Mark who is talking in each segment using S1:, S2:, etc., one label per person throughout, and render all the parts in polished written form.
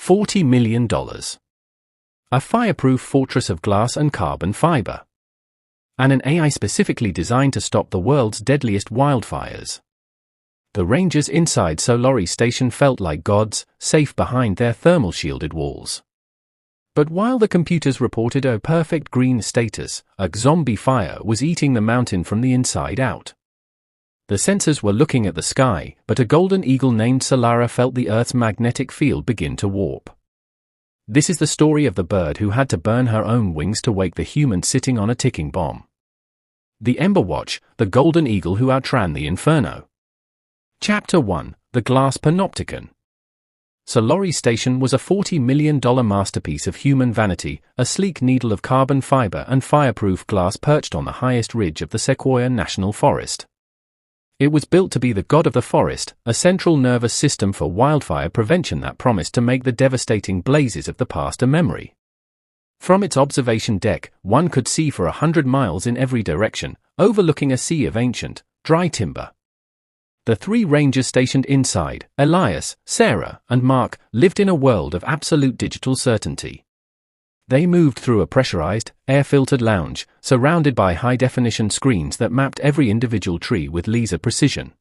S1: $40 million. A fireproof fortress of glass and carbon fiber. And an AI specifically designed to stop the world's deadliest wildfires. The rangers inside Solaris Station felt like gods, safe behind their thermal-shielded walls. But while the computers reported a perfect green status, a zombie fire was eating the mountain from the inside out. The sensors were looking at the sky, but a golden eagle named Solara felt the Earth's magnetic field begin to warp. This is the story of the bird who had to burn her own wings to wake the human sitting on a ticking bomb. The Ember Watch, the golden eagle who outran the inferno. Chapter 1, The Glass Panopticon. Solaris Station was a $40 million masterpiece of human vanity, a sleek needle of carbon fiber and fireproof glass perched on the highest ridge of the Sequoia National Forest. It was built to be the god of the forest, a central nervous system for wildfire prevention that promised to make the devastating blazes of the past a memory. From its observation deck, one could see for 100 miles in every direction, overlooking a sea of ancient, dry timber. The three rangers stationed inside, Elias, Sarah, and Mark, lived in a world of absolute digital certainty. They moved through a pressurized, air-filtered lounge, surrounded by high-definition screens that mapped every individual tree with laser precision.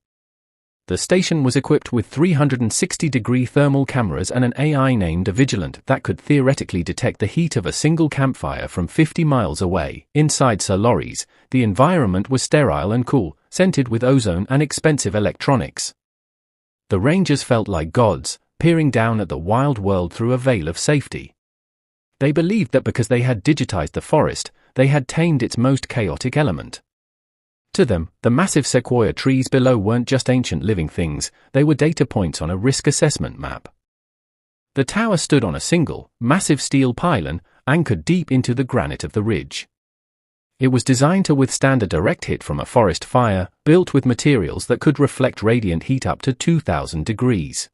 S1: The station was equipped with 360-degree thermal cameras and an AI named Vigilant that could theoretically detect the heat of a single campfire from 50 miles away. Inside Solaris, the environment was sterile and cool, scented with ozone and expensive electronics. The rangers felt like gods, peering down at the wild world through a veil of safety. They believed that because they had digitized the forest, they had tamed its most chaotic element. To them, the massive sequoia trees below weren't just ancient living things, they were data points on a risk assessment map. The tower stood on a single, massive steel pylon, anchored deep into the granite of the ridge. It was designed to withstand a direct hit from a forest fire, built with materials that could reflect radiant heat up to 2,000 degrees.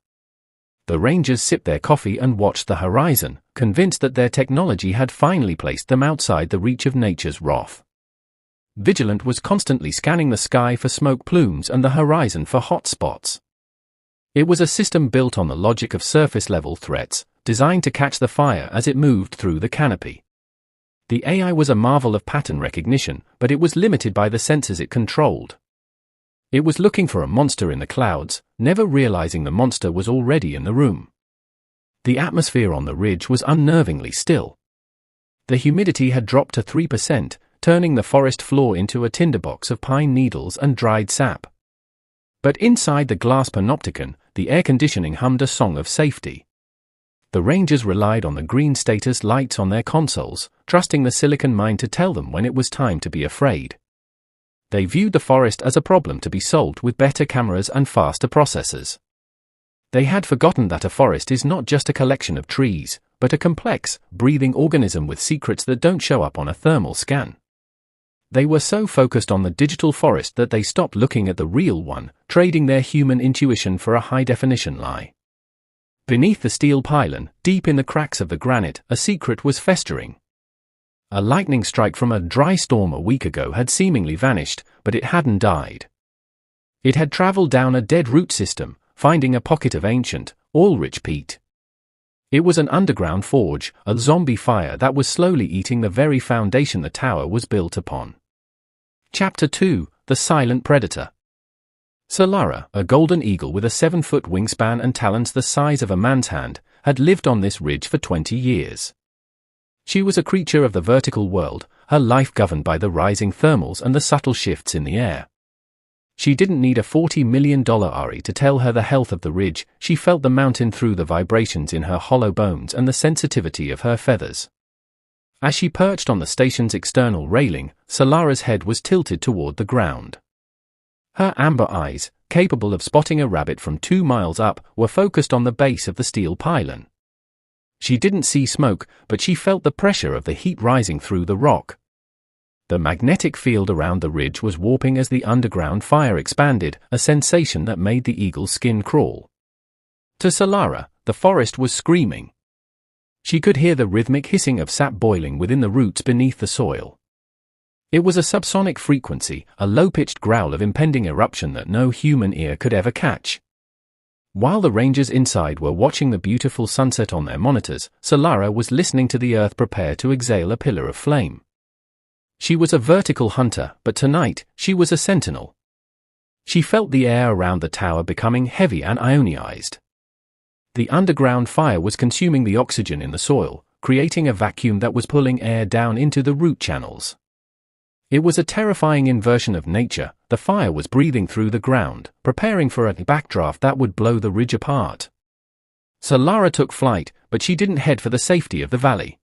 S1: The rangers sipped their coffee and watched the horizon, convinced that their technology had finally placed them outside the reach of nature's wrath. Vigilant was constantly scanning the sky for smoke plumes and the horizon for hot spots. It was a system built on the logic of surface-level threats, designed to catch the fire as it moved through the canopy. The AI was a marvel of pattern recognition, but it was limited by the sensors it controlled. It was looking for a monster in the clouds, never realizing the monster was already in the room. The atmosphere on the ridge was unnervingly still. The humidity had dropped to 3%, turning the forest floor into a tinderbox of pine needles and dried sap. But inside the glass panopticon, the air conditioning hummed a song of safety. The rangers relied on the green status lights on their consoles, trusting the silicon mind to tell them when it was time to be afraid. They viewed the forest as a problem to be solved with better cameras and faster processors. They had forgotten that a forest is not just a collection of trees, but a complex, breathing organism with secrets that don't show up on a thermal scan. They were so focused on the digital forest that they stopped looking at the real one, trading their human intuition for a high-definition lie. Beneath the steel pylon, deep in the cracks of the granite, a secret was festering. A lightning strike from a dry storm a week ago had seemingly vanished, but it hadn't died. It had traveled down a dead root system, finding a pocket of ancient, oil-rich peat. It was an underground forge, a zombie fire that was slowly eating the very foundation the tower was built upon. Chapter 2, The Silent Predator. Solara, a golden eagle with a 7-foot wingspan and talons the size of a man's hand, had lived on this ridge for 20 years. She was a creature of the vertical world, her life governed by the rising thermals and the subtle shifts in the air. She didn't need a $40 million RE to tell her the health of the ridge, she felt the mountain through the vibrations in her hollow bones and the sensitivity of her feathers. As she perched on the station's external railing, Solara's head was tilted toward the ground. Her amber eyes, capable of spotting a rabbit from 2 miles up, were focused on the base of the steel pylon. She didn't see smoke, but she felt the pressure of the heat rising through the rock. The magnetic field around the ridge was warping as the underground fire expanded, a sensation that made the eagle's skin crawl. To Solara, the forest was screaming. She could hear the rhythmic hissing of sap boiling within the roots beneath the soil. It was a subsonic frequency, a low-pitched growl of impending eruption that no human ear could ever catch. While the rangers inside were watching the beautiful sunset on their monitors, Solara was listening to the earth prepare to exhale a pillar of flame. She was a vertical hunter, but tonight, she was a sentinel. She felt the air around the tower becoming heavy and ionized. The underground fire was consuming the oxygen in the soil, creating a vacuum that was pulling air down into the root channels. It was a terrifying inversion of nature. The fire was breathing through the ground, preparing for a backdraft that would blow the ridge apart. Solara took flight, but she didn't head for the safety of the valley.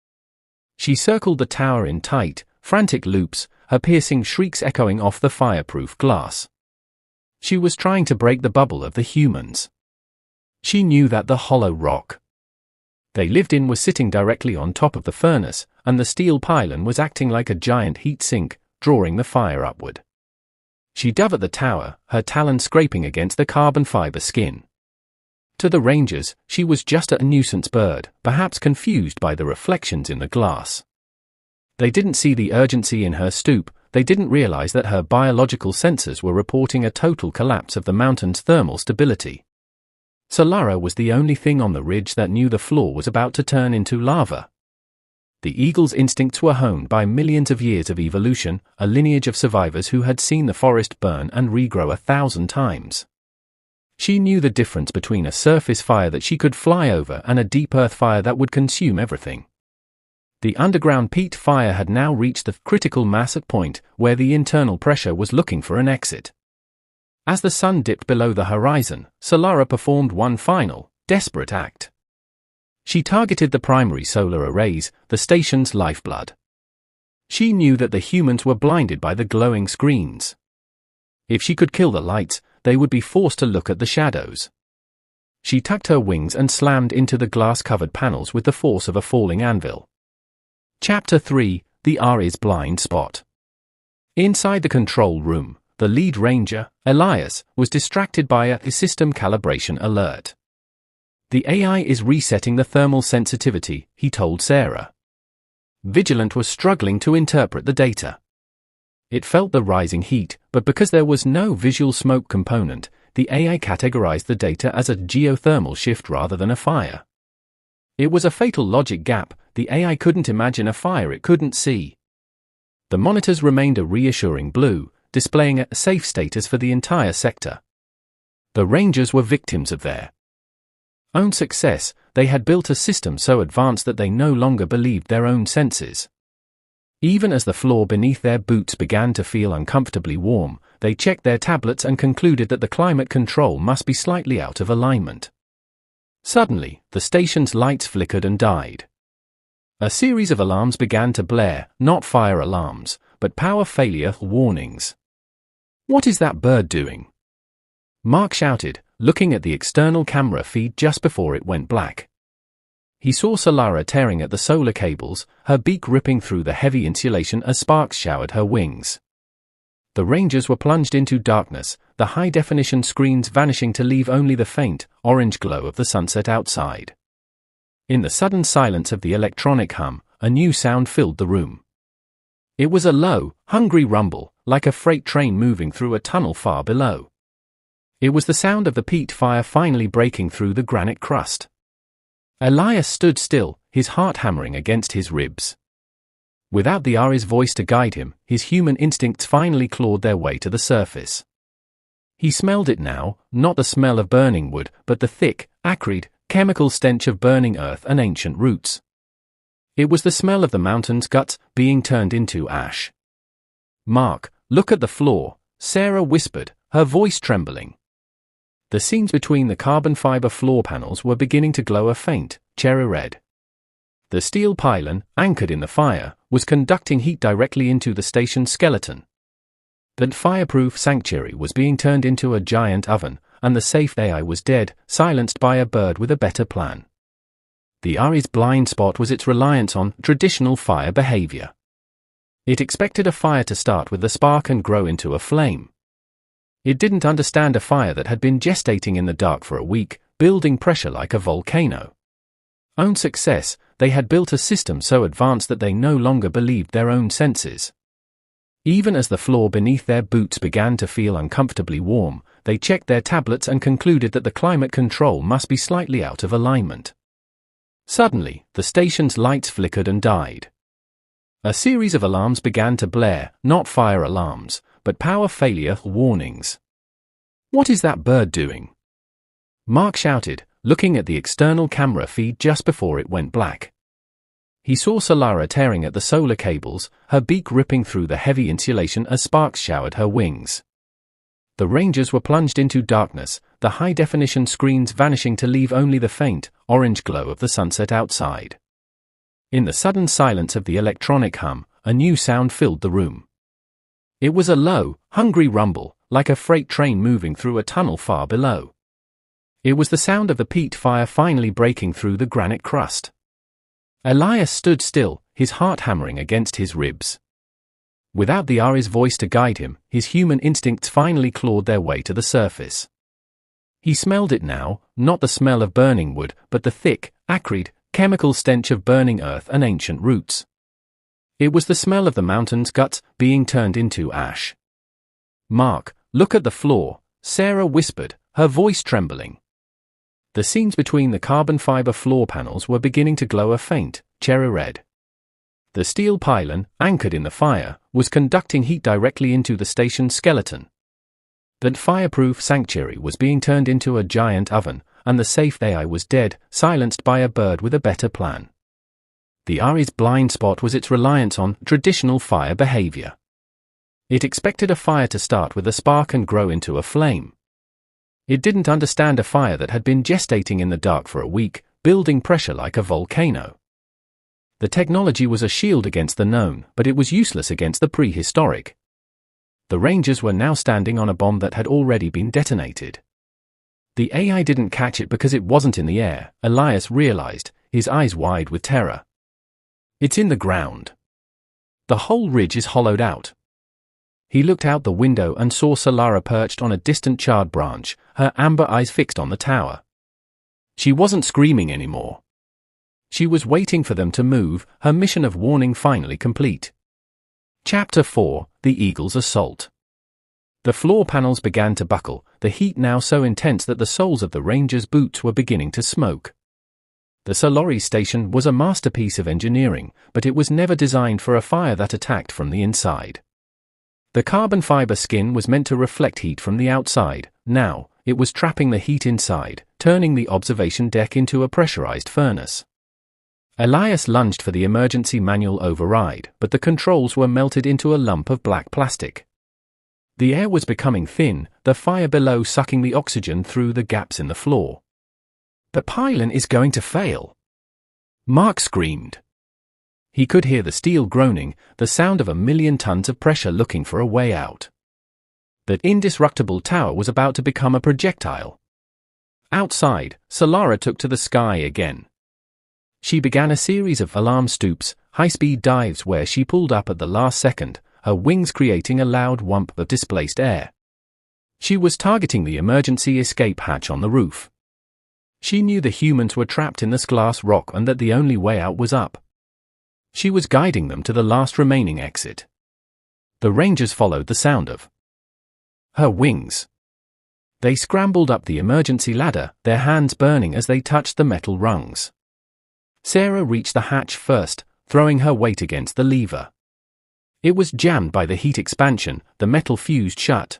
S1: She circled the tower in tight, frantic loops, her piercing shrieks echoing off the fireproof glass. She was trying to break the bubble of the humans. She knew that the hollow rock they lived in was sitting directly on top of the furnace, and the steel pylon was acting like a giant heat sink, drawing the fire upward. She dove at the tower, her talons scraping against the carbon fiber skin. To the rangers, she was just a nuisance bird, perhaps confused by the reflections in the glass. They didn't see the urgency in her stoop. They didn't realize that her biological sensors were reporting a total collapse of the mountain's thermal stability. Solara was the only thing on the ridge that knew the floor was about to turn into lava. The eagle's instincts were honed by millions of years of evolution, a lineage of survivors who had seen the forest burn and regrow 1,000 times. She knew the difference between a surface fire that she could fly over and a deep earth fire that would consume everything. The underground peat fire had now reached the critical mass at point where the internal pressure was looking for an exit. As the sun dipped below the horizon, Solara performed one final, desperate act. She targeted the primary solar arrays, the station's lifeblood. She knew that the humans were blinded by the glowing screens. If she could kill the lights, they would be forced to look at the shadows. She tucked her wings and slammed into the glass-covered panels with the force of a falling anvil. Chapter 3: The Ari's Blind Spot. Inside the control room, the lead ranger, Elias, was distracted by a system calibration alert. The AI is resetting the thermal sensitivity, he told Sarah. Vigilant was struggling to interpret the data. It felt the rising heat, but because there was no visual smoke component, the AI categorized the data as a geothermal shift rather than a fire. It was a fatal logic gap. The AI couldn't imagine a fire it couldn't see. The monitors remained a reassuring blue, displaying a safe status for the entire sector. The Rangers were victims of their own success. They had built a system so advanced that they no longer believed their own senses. Even as the floor beneath their boots began to feel uncomfortably warm, they checked their tablets and concluded that the climate control must be slightly out of alignment. Suddenly, the station's lights flickered and died. A series of alarms began to blare, not fire alarms, but power failure warnings. "What is that bird doing?" Mark shouted, looking at the external camera feed just before it went black. He saw Solara tearing at the solar cables, her beak ripping through the heavy insulation as sparks showered her wings. The Rangers were plunged into darkness, the high-definition screens vanishing to leave only the faint, orange glow of the sunset outside. In the sudden silence of the electronic hum, a new sound filled the room. It was a low, hungry rumble, like a freight train moving through a tunnel far below. It was the sound of the peat fire finally breaking through the granite crust. Elias stood still, his heart hammering against his ribs. Without the Ari's voice to guide him, his human instincts finally clawed their way to the surface. He smelled it now, not the smell of burning wood, but the thick, acrid, chemical stench of burning earth and ancient roots. It was the smell of the mountain's guts being turned into ash. "Mark, look at the floor," Sarah whispered, her voice trembling. The seams between the carbon fiber floor panels were beginning to glow a faint, cherry red. The steel pylon, anchored in the fire, was conducting heat directly into the station's skeleton. The fireproof sanctuary was being turned into a giant oven, and the safe AI was dead, silenced by a bird with a better plan. The Ari's blind spot was its reliance on traditional fire behavior. It expected a fire to start with a spark and grow into a flame. It didn't understand a fire that had been gestating in the dark for a week, building pressure like a volcano. Own success, they had built a system so advanced that they no longer believed their own senses. Even as the floor beneath their boots began to feel uncomfortably warm, they checked their tablets and concluded that the climate control must be slightly out of alignment. Suddenly, the station's lights flickered and died. A series of alarms began to blare, not fire alarms, but power failure warnings. "What is that bird doing?" Mark shouted, looking at the external camera feed just before it went black. He saw Solara tearing at the solar cables, her beak ripping through the heavy insulation as sparks showered her wings. The Rangers were plunged into darkness, the high-definition screens vanishing to leave only the faint, orange glow of the sunset outside. In the sudden silence of the electronic hum, a new sound filled the room. It was a low, hungry rumble, like a freight train moving through a tunnel far below. It was the sound of the peat fire finally breaking through the granite crust. Elias stood still, his heart hammering against his ribs. Without the Ari's voice to guide him, his human instincts finally clawed their way to the surface. He smelled it now, not the smell of burning wood, but the thick, acrid, chemical stench of burning earth and ancient roots. It was the smell of the mountain's guts being turned into ash. "Mark, look at the floor," Sarah whispered, her voice trembling. The seams between the carbon fiber floor panels were beginning to glow a faint, cherry red. The steel pylon, anchored in the fire, was conducting heat directly into the station's skeleton. That fireproof sanctuary was being turned into a giant oven, and the safe AI was dead, silenced by a bird with a better plan. The Ari's blind spot was its reliance on traditional fire behavior. It expected a fire to start with a spark and grow into a flame. It didn't understand a fire that had been gestating in the dark for a week, building pressure like a volcano. The technology was a shield against the known, but it was useless against the prehistoric. The Rangers were now standing on a bomb that had already been detonated. The AI didn't catch it because it wasn't in the air, Elias realized, his eyes wide with terror. It's in the ground. The whole ridge is hollowed out. He looked out the window and saw Solara perched on a distant charred branch, her amber eyes fixed on the tower. She wasn't screaming anymore. She was waiting for them to move, her mission of warning finally complete. Chapter 4: The Eagle's Assault. The floor panels began to buckle, the heat now so intense that the soles of the Rangers' boots were beginning to smoke. The Solaris Station was a masterpiece of engineering, but it was never designed for a fire that attacked from the inside. The carbon fiber skin was meant to reflect heat from the outside. Now, it was trapping the heat inside, turning the observation deck into a pressurized furnace. Elias lunged for the emergency manual override, but the controls were melted into a lump of black plastic. The air was becoming thin, the fire below sucking the oxygen through the gaps in the floor. "The pylon is going to fail!" Mark screamed. He could hear the steel groaning, the sound of 1,000,000 tons of pressure looking for a way out. That indestructible tower was about to become a projectile. Outside, Solara took to the sky again. She began a series of alarm stoops, high-speed dives where she pulled up at the last second, her wings creating a loud whump of displaced air. She was targeting the emergency escape hatch on the roof. She knew the humans were trapped in this glass rock and that the only way out was up. She was guiding them to the last remaining exit. The Rangers followed the sound of her wings. They scrambled up the emergency ladder, their hands burning as they touched the metal rungs. Sarah reached the hatch first, throwing her weight against the lever. It was jammed by the heat expansion, the metal fused shut.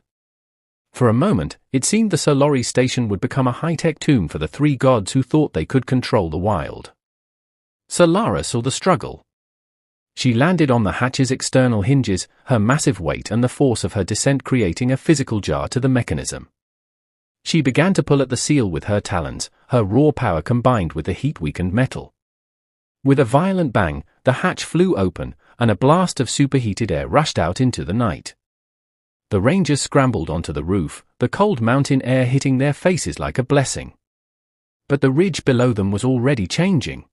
S1: For a moment, it seemed the Solaris Station would become a high-tech tomb for the three gods who thought they could control the wild. Solara saw the struggle. She landed on the hatch's external hinges, her massive weight and the force of her descent creating a physical jar to the mechanism. She began to pull at the seal with her talons, her raw power combined with the heat-weakened metal. With a violent bang, the hatch flew open, and a blast of superheated air rushed out into the night. The Rangers scrambled onto the roof, the cold mountain air hitting their faces like a blessing. But the ridge below them was already changing.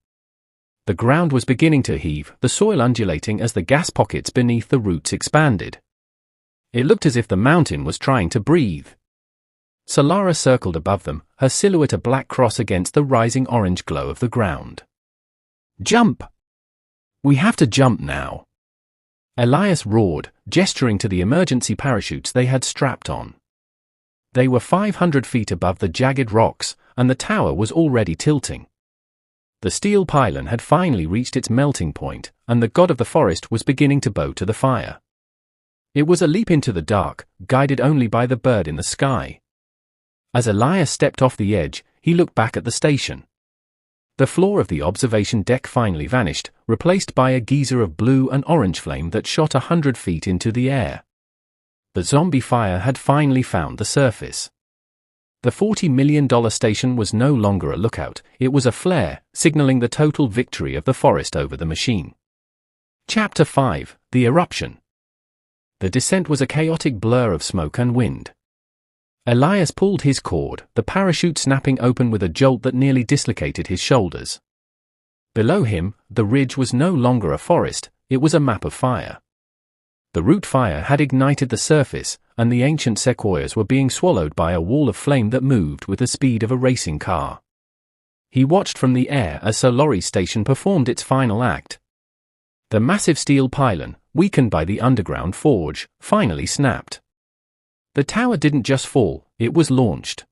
S1: The ground was beginning to heave, the soil undulating as the gas pockets beneath the roots expanded. It looked as if the mountain was trying to breathe. Solara circled above them, her silhouette a black cross against the rising orange glow of the ground. "Jump! We have to jump now!" Elias roared, gesturing to the emergency parachutes they had strapped on. They were 500 feet above the jagged rocks, and the tower was already tilting. The steel pylon had finally reached its melting point, and the god of the forest was beginning to bow to the fire. It was a leap into the dark, guided only by the bird in the sky. As Elias stepped off the edge, he looked back at the station. The floor of the observation deck finally vanished, replaced by a geyser of blue and orange flame that shot 100 feet into the air. The zombie fire had finally found the surface. The $40 million station was no longer a lookout, it was a flare, signaling the total victory of the forest over the machine. Chapter 5: The Eruption. The descent was a chaotic blur of smoke and wind. Elias pulled his cord, the parachute snapping open with a jolt that nearly dislocated his shoulders. Below him, the ridge was no longer a forest, it was a map of fire. The root fire had ignited the surface, and the ancient sequoias were being swallowed by a wall of flame that moved with the speed of a racing car. He watched from the air as Solaris Station performed its final act. The massive steel pylon, weakened by the underground forge, finally snapped. The tower didn't just fall, it was launched.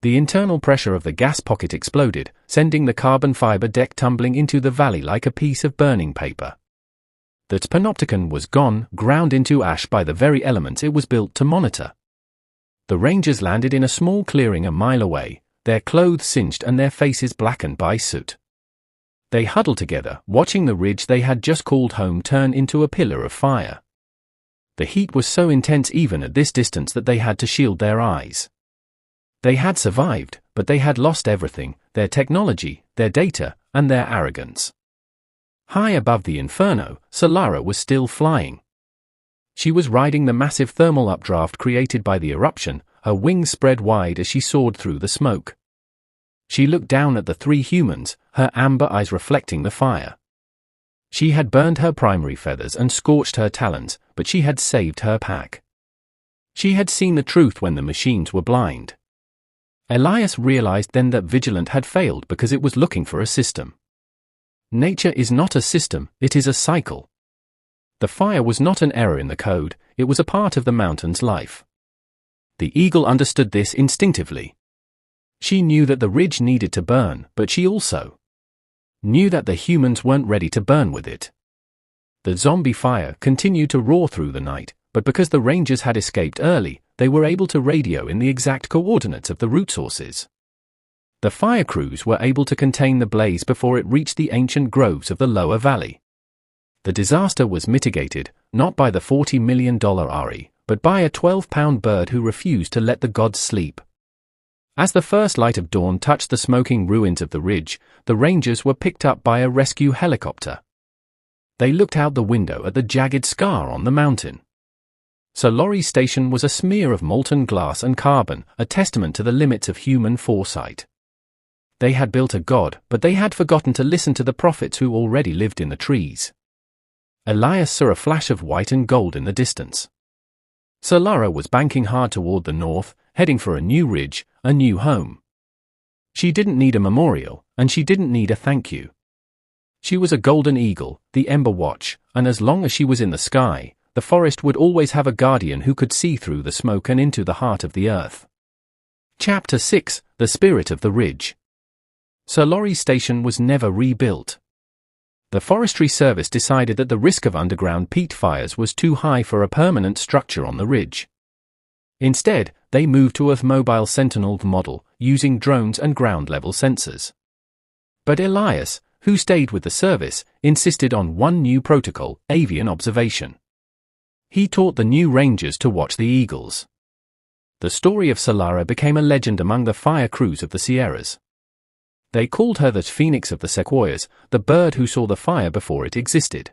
S1: The internal pressure of the gas pocket exploded, sending the carbon fiber deck tumbling into the valley like a piece of burning paper. The panopticon was gone, ground into ash by the very elements it was built to monitor. The Rangers landed in a small clearing a mile away, their clothes singed and their faces blackened by soot. They huddled together, watching the ridge they had just called home turn into a pillar of fire. The heat was so intense even at this distance that they had to shield their eyes. They had survived, but they had lost everything, their technology, their data, and their arrogance. High above the inferno, Solara was still flying. She was riding the massive thermal updraft created by the eruption, her wings spread wide as she soared through the smoke. She looked down at the three humans, her amber eyes reflecting the fire. She had burned her primary feathers and scorched her talons, but she had saved her pack. She had seen the truth when the machines were blind. Elias realized then that Vigilant had failed because it was looking for a system. Nature is not a system, it is a cycle. The fire was not an error in the code, it was a part of the mountain's life. The eagle understood this instinctively. She knew that the ridge needed to burn, but she also knew that the humans weren't ready to burn with it. The zombie fire continued to roar through the night, but because the Rangers had escaped early, they were able to radio in the exact coordinates of the root sources. The fire crews were able to contain the blaze before it reached the ancient groves of the lower valley. The disaster was mitigated, not by the $40 million RE, but by a 12-pound bird who refused to let the gods sleep. As the first light of dawn touched the smoking ruins of the ridge, the Rangers were picked up by a rescue helicopter. They looked out the window at the jagged scar on the mountain. Solaris Station was a smear of molten glass and carbon, a testament to the limits of human foresight. They had built a god, but they had forgotten to listen to the prophets who already lived in the trees. Elias saw a flash of white and gold in the distance. Solara was banking hard toward the north, heading for a new ridge, a new home. She didn't need a memorial, and she didn't need a thank you. She was a golden eagle, the Ember Watch, and as long as she was in the sky, the forest would always have a guardian who could see through the smoke and into the heart of the earth. Chapter 6: The Spirit of the Ridge. Solaris Station was never rebuilt. The Forestry Service decided that the risk of underground peat fires was too high for a permanent structure on the ridge. Instead, they moved to a mobile Sentinel model, using drones and ground-level sensors. But Elias, who stayed with the service, insisted on one new protocol: avian observation. He taught the new Rangers to watch the eagles. The story of Solara became a legend among the fire crews of the Sierras. They called her the Phoenix of the Sequoias, the bird who saw the fire before it existed.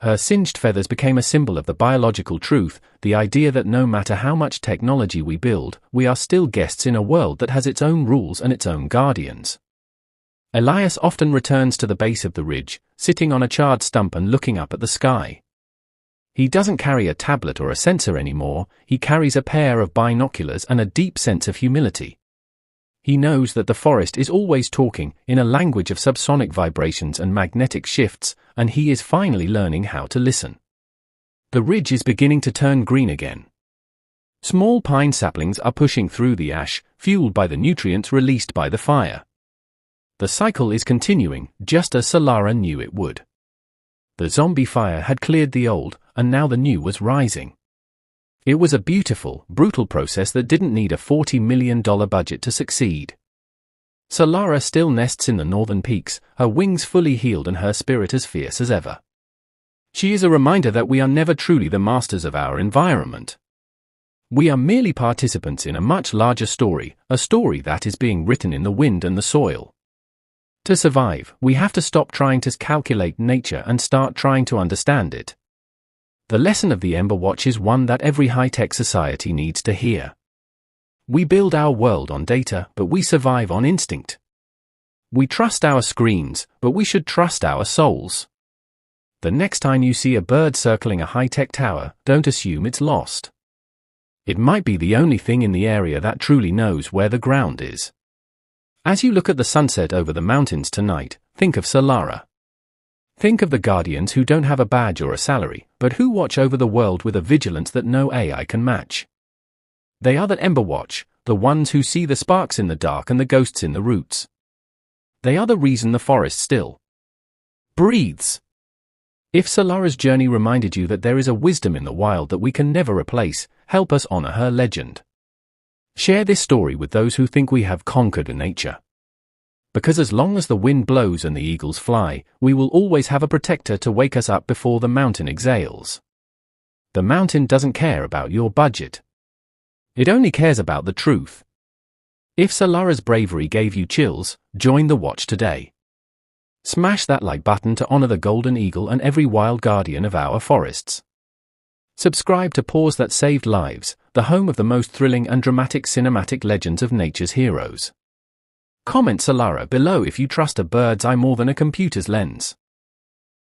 S1: Her singed feathers became a symbol of the biological truth, the idea that no matter how much technology we build, we are still guests in a world that has its own rules and its own guardians. Elias often returns to the base of the ridge, sitting on a charred stump and looking up at the sky. He doesn't carry a tablet or a sensor anymore, he carries a pair of binoculars and a deep sense of humility. He knows that the forest is always talking, in a language of subsonic vibrations and magnetic shifts, and he is finally learning how to listen. The ridge is beginning to turn green again. Small pine saplings are pushing through the ash, fueled by the nutrients released by the fire. The cycle is continuing, just as Solara knew it would. The zombie fire had cleared the old, and now the new was rising. It was a beautiful, brutal process that didn't need a $40 million budget to succeed. Solara still nests in the northern peaks, her wings fully healed and her spirit as fierce as ever. She is a reminder that we are never truly the masters of our environment. We are merely participants in a much larger story, a story that is being written in the wind and the soil. To survive, we have to stop trying to calculate nature and start trying to understand it. The lesson of the Ember Watch is one that every high-tech society needs to hear. We build our world on data, but we survive on instinct. We trust our screens, but we should trust our souls. The next time you see a bird circling a high-tech tower, don't assume it's lost. It might be the only thing in the area that truly knows where the ground is. As you look at the sunset over the mountains tonight, think of Solara. Think of the guardians who don't have a badge or a salary, but who watch over the world with a vigilance that no AI can match. They are that Ember Watch, the ones who see the sparks in the dark and the ghosts in the roots. They are the reason the forest still breathes. If Solara's journey reminded you that there is a wisdom in the wild that we can never replace, help us honor her legend. Share this story with those who think we have conquered nature. Because as long as the wind blows and the eagles fly, we will always have a protector to wake us up before the mountain exhales. The mountain doesn't care about your budget. It only cares about the truth. If Solara's bravery gave you chills, join the watch today. Smash that like button to honor the golden eagle and every wild guardian of our forests. Subscribe to Paws That Saved Lives, the home of the most thrilling and dramatic cinematic legends of nature's heroes. Comment Solara below if you trust a bird's eye more than a computer's lens.